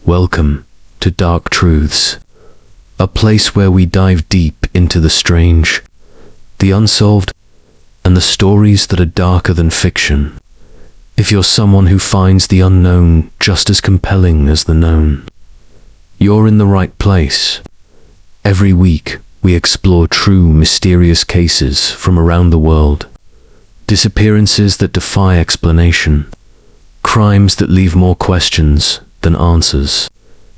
Welcome to DarkTruths, a place where we dive deep into the strange, the unsolved, and the stories that are darker than fiction. If you're someone who finds the unknown just as compelling as the known, you're in the right place. Every week, we explore true, mysterious cases from around the world, disappearances that defy explanation, crimes that leave more questions than answers,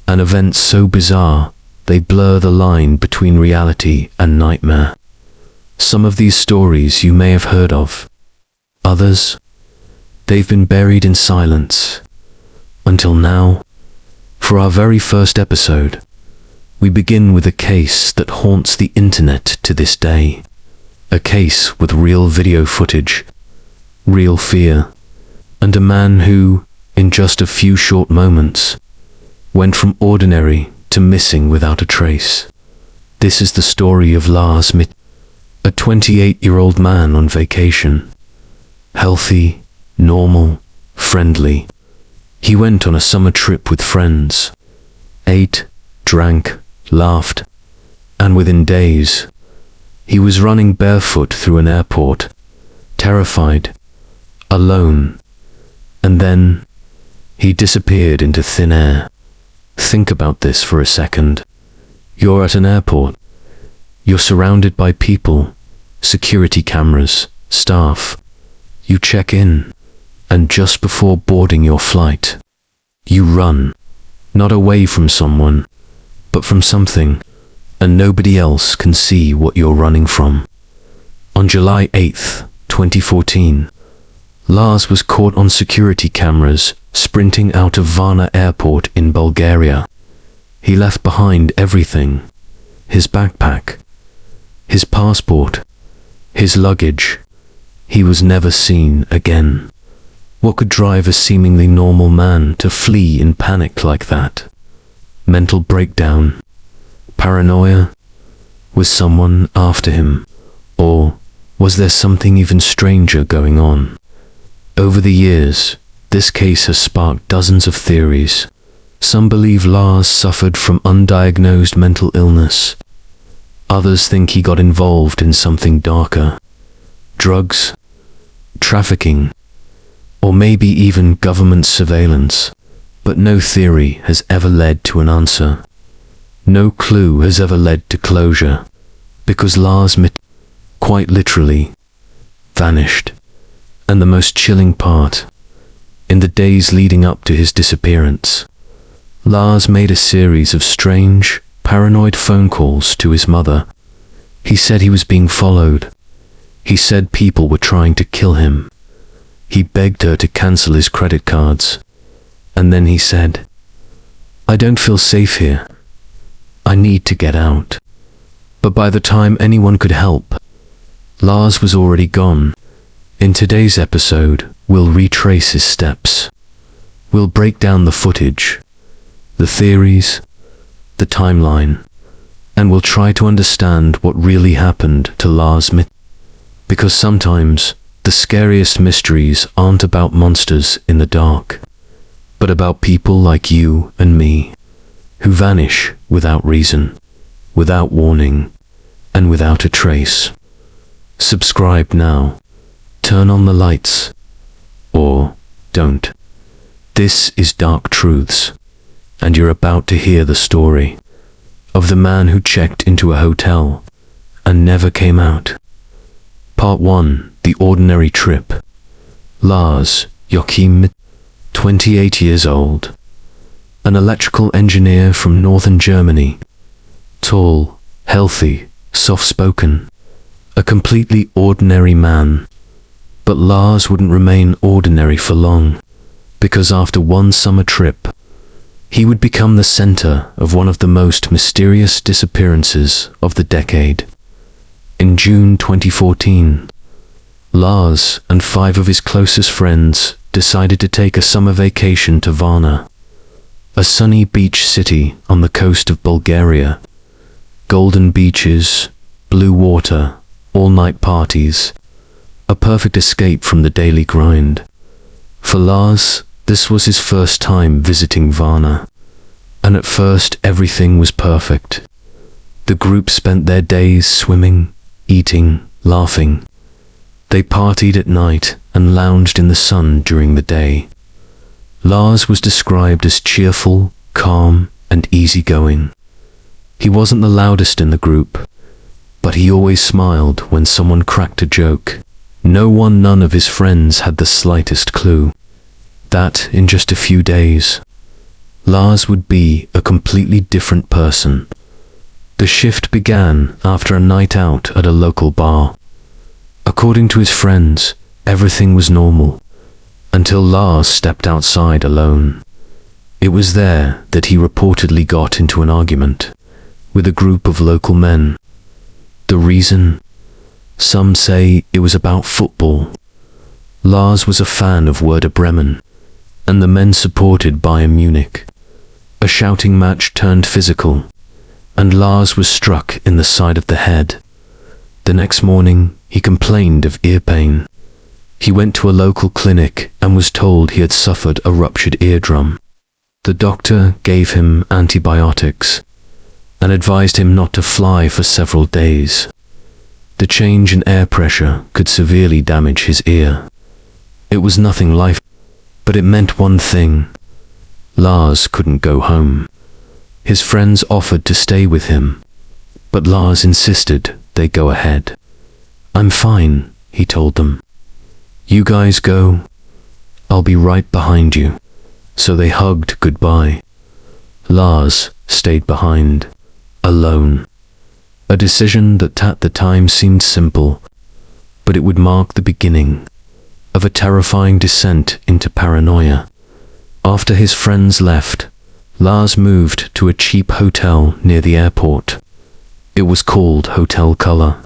and events so bizarre they blur the line between reality and nightmare. Some of these stories you may have heard of. Others, they've been buried in silence. Until now, for our very first episode, we begin with a case that haunts the internet to this day. A case with real video footage, real fear, and a man who, in just a few short moments, went from ordinary to missing without a trace. This is the story of Lars Mittank, a 28-year-old man on vacation. Healthy, normal, friendly. He went on a summer trip with friends, ate, drank, laughed, and within days, he was running barefoot through an airport, terrified, alone, and then he disappeared into thin air. Think about this for a second. You're at an airport. You're surrounded by people, security cameras, staff. You check in, and just before boarding your flight, you run, not away from someone, but from something, and nobody else can see what you're running from. On July 8th, 2014, Lars was caught on security cameras sprinting out of Varna airport in Bulgaria. He left behind everything: his backpack, his passport, his luggage. He was never seen again. What could drive a seemingly normal man to flee in panic like that? Mental breakdown? Paranoia? Was someone after him? Or was there something even stranger going on? Over the years, this case has sparked dozens of theories. Some believe Lars suffered from undiagnosed mental illness. Others think he got involved in something darker. Drugs, trafficking, or maybe even government surveillance. But no theory has ever led to an answer. No clue has ever led to closure, because Lars Mittank, quite literally, vanished. And the most chilling part, in the days leading up to his disappearance, Lars made a series of strange, paranoid phone calls to his mother. He said he was being followed. He said people were trying to kill him. He begged her to cancel his credit cards. And then he said, "I don't feel safe here. I need to get out." But by the time anyone could help, Lars was already gone. In today's episode, we'll retrace his steps. We'll break down the footage, the theories, the timeline, and we'll try to understand what really happened to Lars Mittank. Because sometimes, the scariest mysteries aren't about monsters in the dark, but about people like you and me, who vanish without reason, without warning, and without a trace. Subscribe now. Turn on the lights, or don't. This is DarkTruths, and you're about to hear the story of the man who checked into a hotel and never came out. Part 1, The Ordinary Trip. Lars Joachim, 28 years old, an electrical engineer from northern Germany. Tall, healthy, soft-spoken, a completely ordinary man. But Lars wouldn't remain ordinary for long, because after one summer trip, he would become the center of one of the most mysterious disappearances of the decade. In June 2014, Lars and 5 of his closest friends decided to take a summer vacation to Varna, a sunny beach city on the coast of Bulgaria. Golden beaches, blue water, all-night parties, a perfect escape from the daily grind. For Lars, this was his first time visiting Varna, and at first everything was perfect. The group spent their days swimming, eating, laughing. They partied at night and lounged in the sun during the day. Lars was described as cheerful, calm, and easygoing. He wasn't the loudest in the group, but he always smiled when someone cracked a joke. None of his friends had the slightest clue that in just a few days, Lars would be a completely different person. The shift began after a night out at a local bar. According to his friends, everything was normal, until Lars stepped outside alone. It was there that he reportedly got into an argument with a group of local men. The reason? Some say it was about football. Lars was a fan of Werder Bremen, and the men supported Bayern Munich. A shouting match turned physical, and Lars was struck in the side of the head. The next morning, he complained of ear pain. He went to a local clinic and was told he had suffered a ruptured eardrum. The doctor gave him antibiotics and advised him not to fly for several days. The change in air pressure could severely damage his ear. It was nothing life, but it meant one thing. Lars couldn't go home. His friends offered to stay with him, but Lars insisted they go ahead. "I'm fine," he told them. "You guys go. I'll be right behind you." So they hugged goodbye. Lars stayed behind, alone. A decision that at the time seemed simple, but it would mark the beginning of a terrifying descent into paranoia. After his friends left, Lars moved to a cheap hotel near the airport. It was called Hotel Color,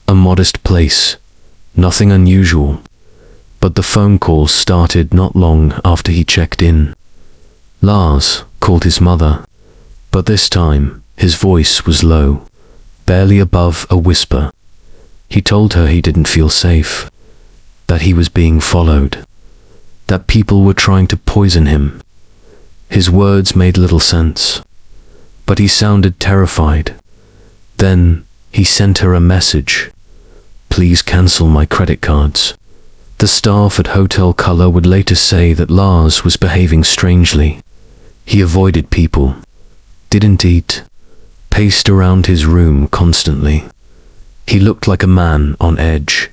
a modest place, nothing unusual, but the phone calls started not long after he checked in. Lars called his mother, but this time his voice was low, barely above a whisper. He told her he didn't feel safe, that he was being followed, that people were trying to poison him. His words made little sense, but he sounded terrified. Then he sent her a message. "Please cancel my credit cards." The staff at Hotel Color would later say that Lars was behaving strangely. He avoided people, didn't eat, paced around his room constantly. He looked like a man on edge.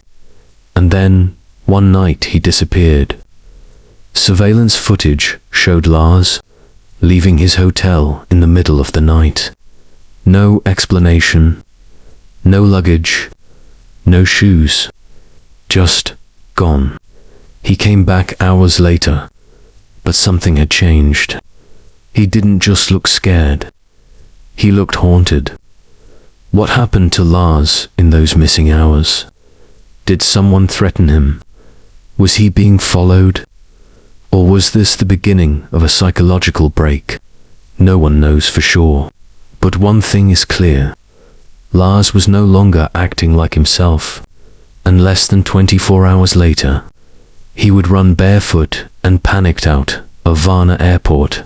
And then, one night he disappeared. Surveillance footage showed Lars leaving his hotel in the middle of the night. No explanation, no luggage, no shoes, just gone. He came back hours later, but something had changed. He didn't just look scared, he looked haunted. What happened to Lars in those missing hours? Did someone threaten him? Was he being followed? Or was this the beginning of a psychological break? No one knows for sure. But one thing is clear. Lars was no longer acting like himself, and less than 24 hours later, he would run barefoot and panicked out of Varna airport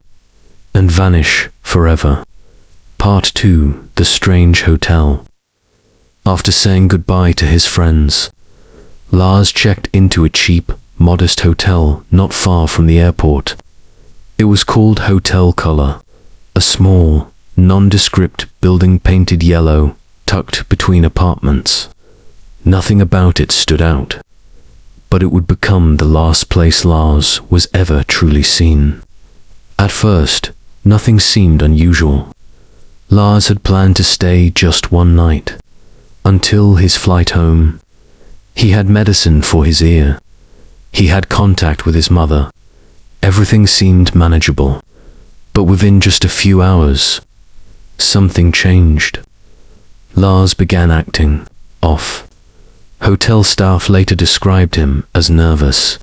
and vanish forever. Part 2: The Strange Hotel. After saying goodbye to his friends, Lars checked into a cheap, modest hotel not far from the airport. It was called Hotel Color, a small, nondescript building painted yellow, tucked between apartments. Nothing about it stood out, but it would become the last place Lars was ever truly seen. At first, nothing seemed unusual. Lars had planned to stay just one night, until his flight home. He had medicine for his ear. He had contact with his mother. Everything seemed manageable, but within just a few hours, something changed. Lars began acting off. Hotel staff later described him as nervous,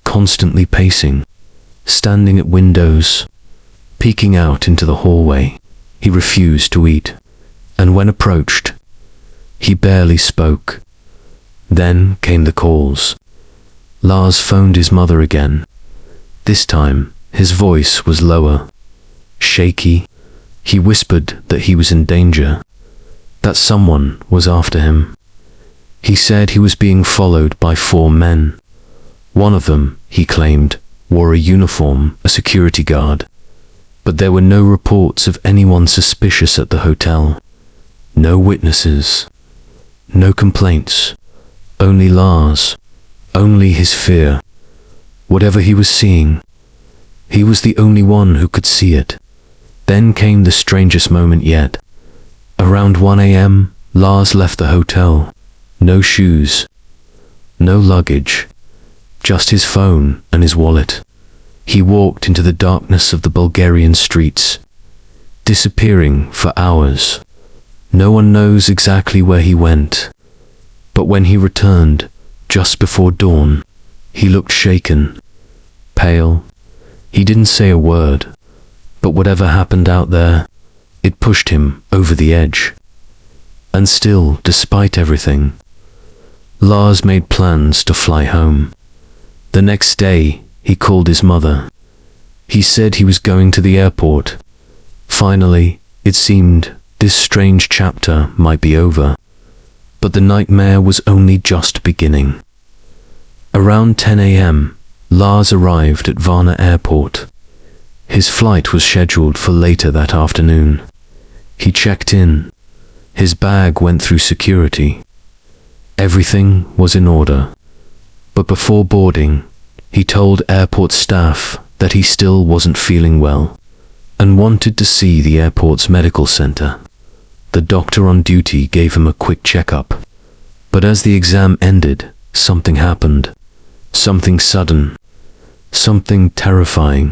constantly pacing, standing at windows, peeking out into the hallway. He refused to eat, and when approached, he barely spoke. Then came the calls. Lars phoned his mother again. This time, his voice was lower, shaky. He whispered that he was in danger, that someone was after him. He said he was being followed by 4 men. One of them, he claimed, wore a uniform, a security guard. But there were no reports of anyone suspicious at the hotel. No witnesses. No complaints. Only Lars. Only his fear. Whatever he was seeing, he was the only one who could see it. Then came the strangest moment yet. Around 1 a.m., Lars left the hotel. No shoes. No luggage. Just his phone and his wallet. He walked into the darkness of the Bulgarian streets, disappearing for hours. No one knows exactly where he went. But when he returned, just before dawn, he looked shaken, pale. He didn't say a word, but whatever happened out there, it pushed him over the edge. And still, despite everything, Lars made plans to fly home. The next day, he called his mother. He said he was going to the airport. Finally, it seemed this strange chapter might be over. But the nightmare was only just beginning. Around 10 a.m., Lars arrived at Varna Airport. His flight was scheduled for later that afternoon. He checked in. His bag went through security. Everything was in order. But before boarding, he told airport staff that he still wasn't feeling well and wanted to see the airport's medical center. The doctor on duty gave him a quick checkup. But as the exam ended, something happened. Something sudden. Something terrifying.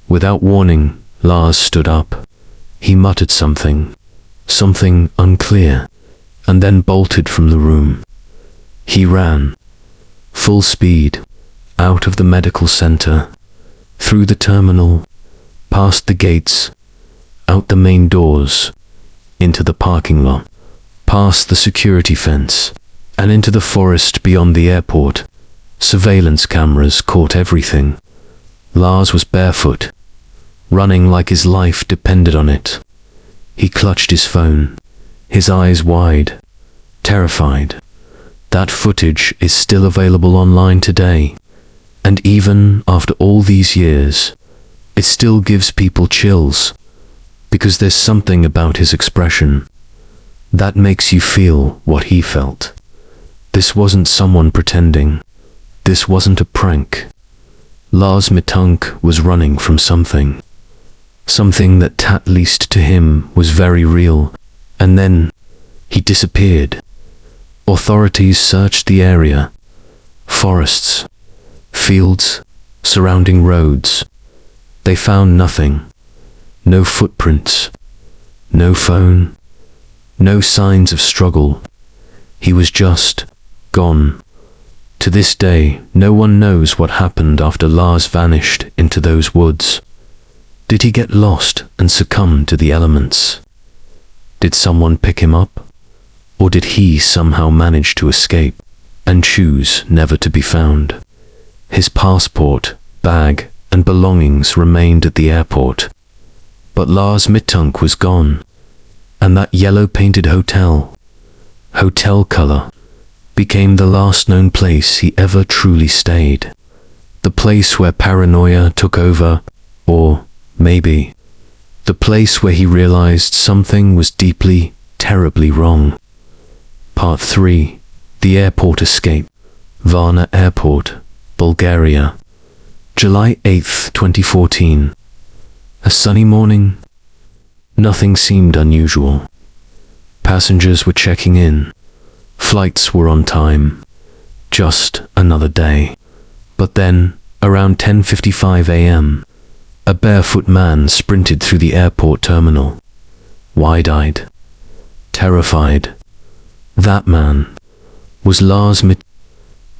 Without warning, Lars stood up. He muttered something unclear, and then bolted from the room. He ran, full speed, out of the medical center, through the terminal, past the gates, out the main doors, into the parking lot, past the security fence, and into the forest beyond the airport. Surveillance cameras caught everything. Lars was barefoot, running like his life depended on it. He clutched his phone, his eyes wide, terrified. That footage is still available online today, and even after all these years, it still gives people chills, because there's something about his expression that makes you feel what he felt. This wasn't someone pretending. This wasn't a prank. Lars Mittank was running from something. Something that, at least to him, was very real. And then, he disappeared. Authorities searched the area. Forests, fields, surrounding roads. They found nothing. No footprints. No phone. No signs of struggle. He was just gone. To this day, no one knows what happened after Lars vanished into those woods. Did he get lost and succumb to the elements? Did someone pick him up? Or did he somehow manage to escape and choose never to be found? His passport, bag, and belongings remained at the airport. But Lars Mittank was gone, and that yellow-painted hotel color, became the last known place he ever truly stayed. The place where paranoia took over, or maybe the place where he realized something was deeply, terribly wrong. Part 3. The Airport Escape. Varna Airport, Bulgaria. July 8, 2014. A sunny morning. Nothing seemed unusual. Passengers were checking in. Flights were on time. Just another day. But then, around 10:55 a.m., a barefoot man sprinted through the airport terminal. Wide-eyed. Terrified. That man was Lars Mittank.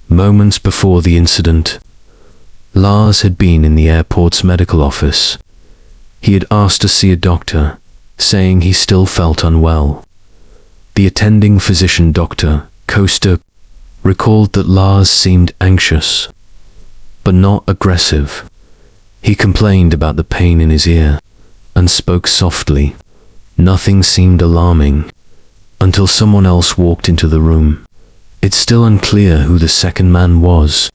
Moments before the incident, Lars had been in the airport's medical office. He had asked to see a doctor, saying he still felt unwell. The attending physician, Dr. Kosta, recalled that Lars seemed anxious, but not aggressive. He complained about the pain in his ear and spoke softly. Nothing seemed alarming until someone else walked into the room. It's still unclear who the second man was.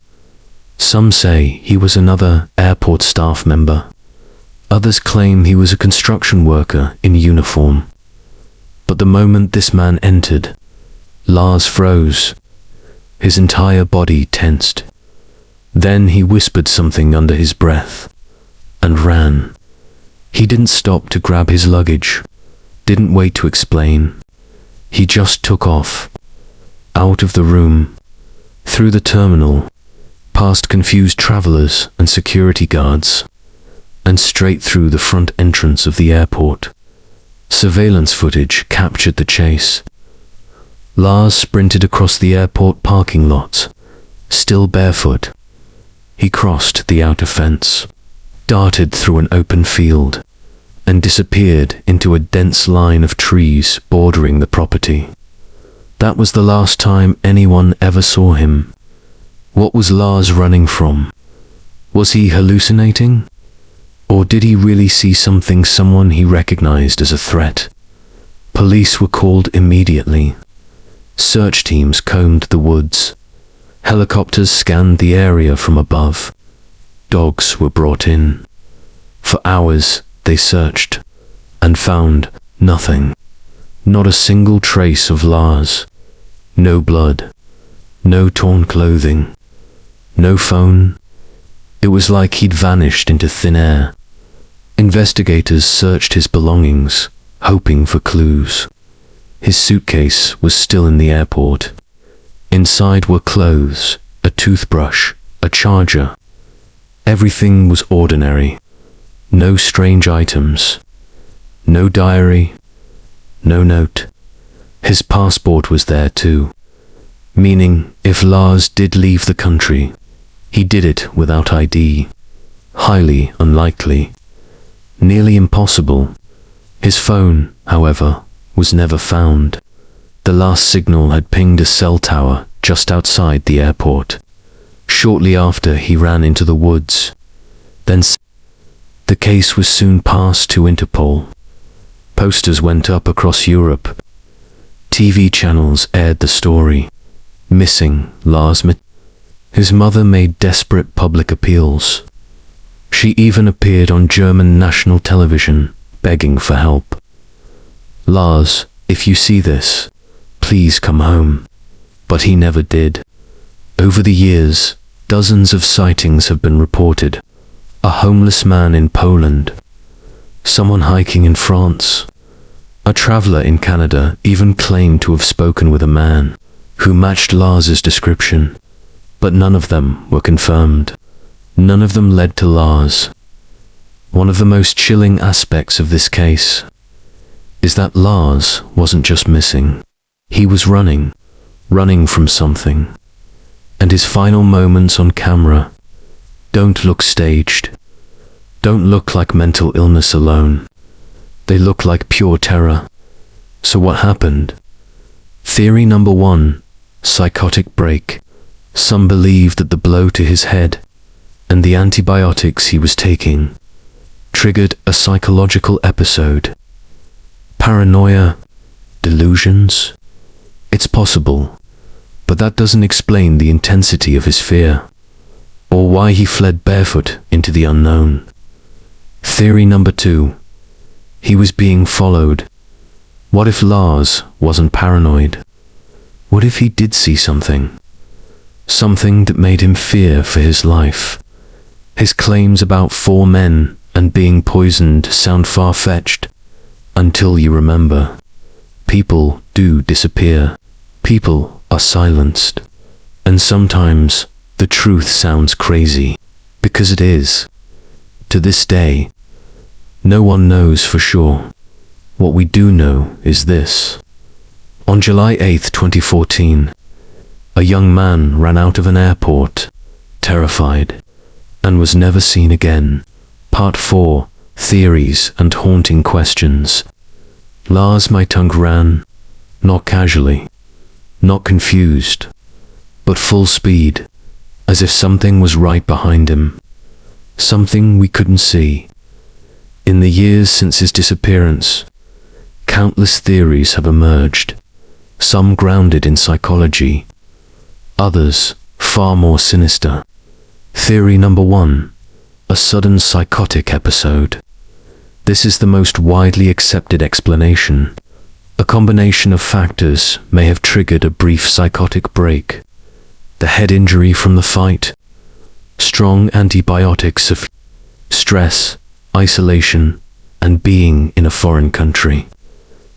Some say he was another airport staff member. Others claim he was a construction worker in uniform. But the moment this man entered, Lars froze. His entire body tensed. Then he whispered something under his breath and ran. He didn't stop to grab his luggage, didn't wait to explain. He just took off. Out of the room, through the terminal, past confused travelers and security guards, and straight through the front entrance of the airport. Surveillance footage captured the chase. Lars sprinted across the airport parking lot, still barefoot. He crossed the outer fence, darted through an open field, and disappeared into a dense line of trees bordering the property. That was the last time anyone ever saw him. What was Lars running from? Was he hallucinating? Or did he really see someone he recognized as a threat? Police were called immediately. Search teams combed the woods. Helicopters scanned the area from above. Dogs were brought in. For hours, they searched and found nothing. Not a single trace of Lars. No blood. No torn clothing. No phone. It was like he'd vanished into thin air. Investigators searched his belongings, hoping for clues. His suitcase was still in the airport. Inside were clothes, a toothbrush, a charger. Everything was ordinary. No strange items. No diary. No note. His passport was there too. Meaning, if Lars did leave the country, he did it without ID. Highly unlikely. Nearly impossible. His phone, however, was never found. The last signal had pinged a cell tower just outside the airport. Shortly after, he ran into the woods. Then the case was soon passed to Interpol. Posters went up across Europe. TV channels aired the story. Missing Lars Mittank. His mother made desperate public appeals. She even appeared on German national television, begging for help. Lars, if you see this, please come home. But he never did. Over the years, dozens of sightings have been reported. A homeless man in Poland. Someone hiking in France. A traveler in Canada even claimed to have spoken with a man who matched Lars's description. But none of them were confirmed. None of them led to Lars. One of the most chilling aspects of this case is that Lars wasn't just missing. He was running from something. And his final moments on camera don't look staged. Don't look like mental illness alone. They look like pure terror. So what happened? Theory number 1, psychotic break. Some believe that the blow to his head and the antibiotics he was taking triggered a psychological episode. Paranoia? Delusions? It's possible, but that doesn't explain the intensity of his fear, or why he fled barefoot into the unknown. Theory number 2. He was being followed. What if Lars wasn't paranoid? What if he did see something? Something that made him fear for his life. His claims about 4 men and being poisoned sound far-fetched, until you remember. People do disappear. People are silenced. And sometimes the truth sounds crazy, because it is. To this day, no one knows for sure. What we do know is this. On July 8, 2014, a young man ran out of an airport, terrified, and was never seen again. Part 4, Theories and Haunting Questions. Lars Mittank ran, not casually, not confused, but full speed, as if something was right behind him. Something we couldn't see. In the years since his disappearance, countless theories have emerged, some grounded in psychology, others far more sinister. Theory number 1, a sudden psychotic episode. This is the most widely accepted explanation. A combination of factors may have triggered a brief psychotic break. The head injury from the fight, strong antibiotics of stress, isolation, and being in a foreign country.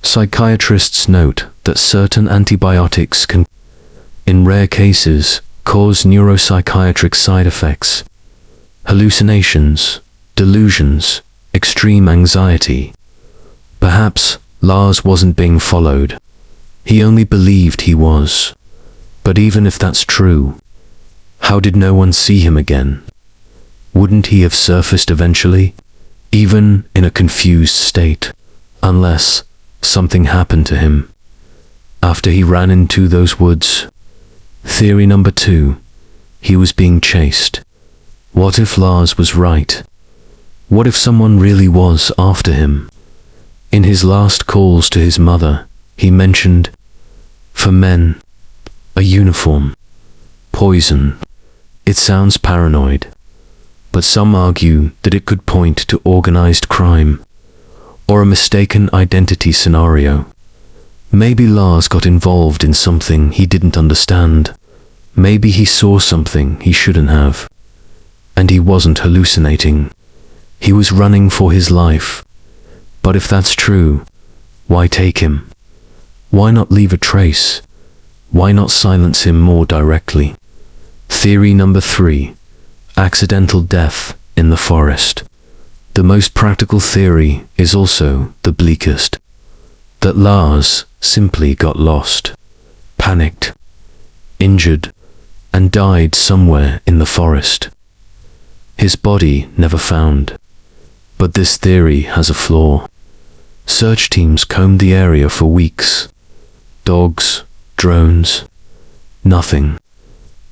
Psychiatrists note that certain antibiotics can, in rare cases, cause neuropsychiatric side effects, hallucinations, delusions, extreme anxiety. Perhaps Lars wasn't being followed. He only believed he was. But even if that's true, how did no one see him again? Wouldn't he have surfaced eventually, even in a confused state, unless something happened to him after he ran into those woods? Theory number 2, he was being chased. What if Lars was right? What if someone really was after him? In his last calls to his mother, he mentioned, for men, a uniform, poison. It sounds paranoid, but some argue that it could point to organized crime or a mistaken identity scenario. Maybe Lars got involved in something he didn't understand. Maybe he saw something he shouldn't have. And he wasn't hallucinating. He was running for his life. But if that's true, why take him? Why not leave a trace? Why not silence him more directly? Theory number 3, accidental death in the forest. The most practical theory is also the bleakest. That Lars simply got lost, panicked, injured, and died somewhere in the forest. His body never found. But this theory has a flaw. Search teams combed the area for weeks. Dogs, drones, nothing.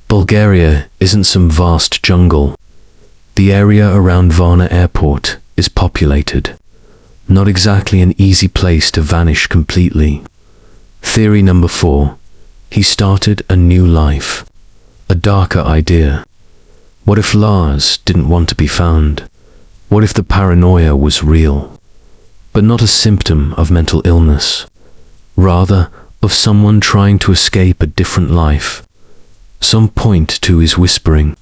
Bulgaria isn't some vast jungle. The area around Varna airport is populated. Not exactly an easy place to vanish completely. Theory number 4, he started a new life. A darker idea. What if Lars didn't want to be found? What if the paranoia was real, but not a symptom of mental illness, rather of someone trying to escape a different life? Some point to his whispering,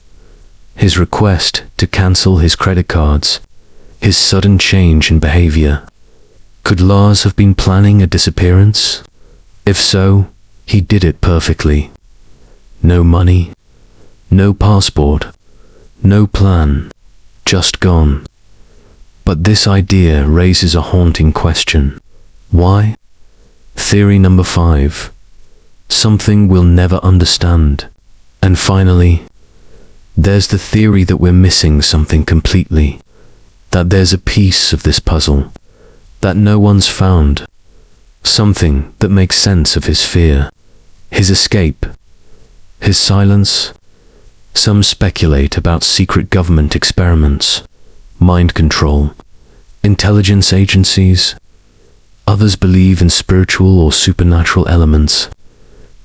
his request to cancel his credit cards, his sudden change in behavior. Could Lars have been planning a disappearance? If so, he did it perfectly. No money, no passport, no plan, just gone. But this idea raises a haunting question. Why? Theory number 5, something we'll never understand. And finally, there's the theory that we're missing something completely, that there's a piece of this puzzle that no one's found, something that makes sense of his fear, his escape, his silence. Some speculate about secret government experiments, mind control, intelligence agencies. Others believe in spiritual or supernatural elements,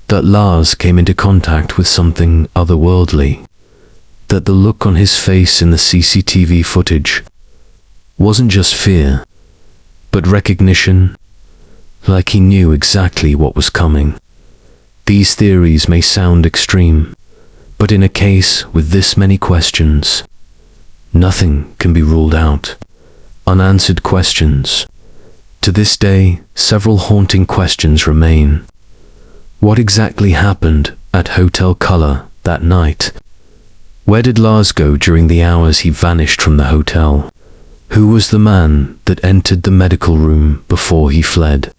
that Lars came into contact with something otherworldly, that the look on his face in the CCTV footage wasn't just fear, but recognition, like he knew exactly what was coming. These theories may sound extreme, but in a case with this many questions, nothing can be ruled out. Unanswered questions. To this day, several haunting questions remain. What exactly happened at Hotel Color that night? Where did Lars go during the hours he vanished from the hotel? Who was the man that entered the medical room before he fled?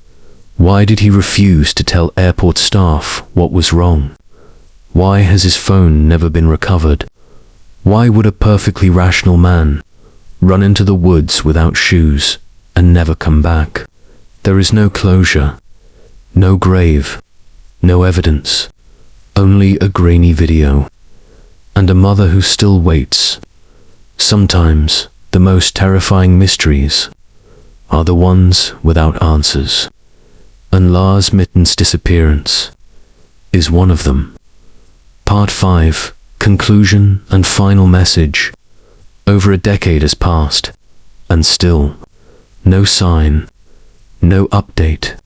Why did he refuse to tell airport staff what was wrong? Why has his phone never been recovered? Why would a perfectly rational man run into the woods without shoes and never come back? There is no closure, no grave, no evidence, only a grainy video, and a mother who still waits, sometimes The most terrifying mysteries are the ones without answers. And Lars Mittank's disappearance is one of them. Part 5, Conclusion and Final Message. Over a decade has passed, and still, no sign, no update,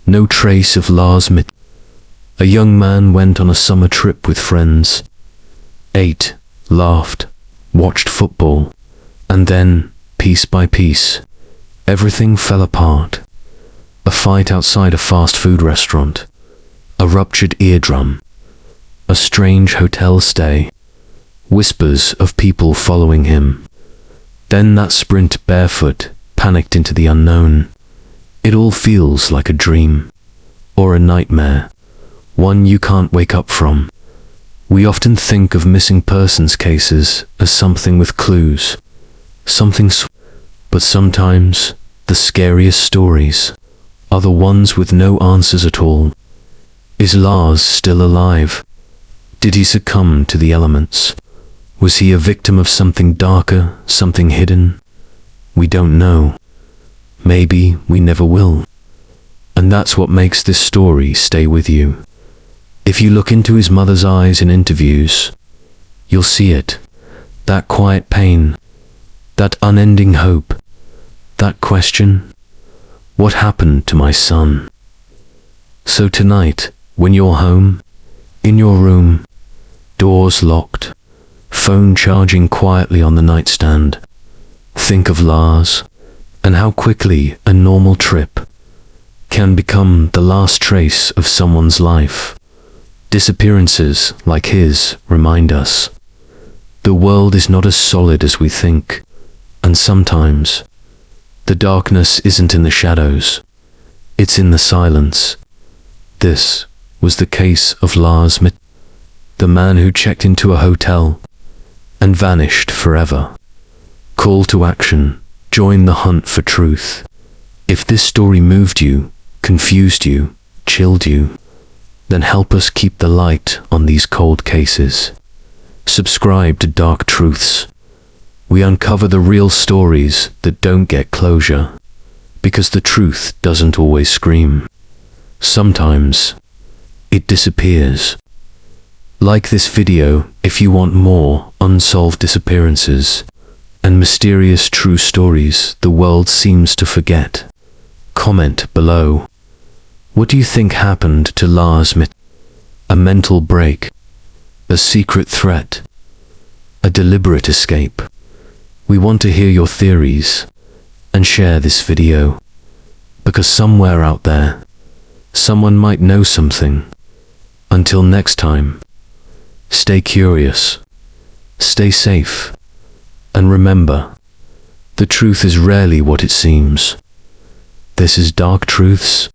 no trace of Lars Mittank. A young man went on a summer trip with friends, ate, laughed, watched football, and then, piece by piece, everything fell apart. A fight outside a fast food restaurant, a ruptured eardrum, a strange hotel stay, whispers of people following him. Then that sprint barefoot, panicked into the unknown. It all feels like a dream, or a nightmare, one you can't wake up from. We often think of missing persons cases as something with clues, but sometimes the scariest stories are the ones with no answers at all. Is Lars still alive? Did he succumb to the elements? Was he a victim of something darker, something hidden? We don't know. Maybe we never will. And that's what makes this story stay with you. If you look into his mother's eyes in interviews, you'll see it. That quiet pain, that unending hope, that question, what happened to my son? So tonight, when you're home, in your room, doors locked, phone charging quietly on the nightstand, think of Lars and how quickly a normal trip can become the last trace of someone's life. Disappearances like his remind us the world is not as solid as we think, and sometimes the darkness isn't in the shadows, it's in the silence. This was the case of Lars Mittank, the man who checked into a hotel and vanished forever. Call to action, join the hunt for truth. If this story moved you, confused you, chilled you, then help us keep the light on these cold cases. Subscribe to DarkTruths. We uncover the real stories that don't get closure, because the truth doesn't always scream. Sometimes it disappears. Like this video if you want more unsolved disappearances and mysterious true stories the world seems to forget. Comment below. What do you think happened to Lars Mittank? A mental break? A secret threat? A deliberate escape? We want to hear your theories and share this video, because somewhere out there, someone might know something. Until next time, stay curious, stay safe, and remember, the truth is rarely what it seems. This is DarkTruths,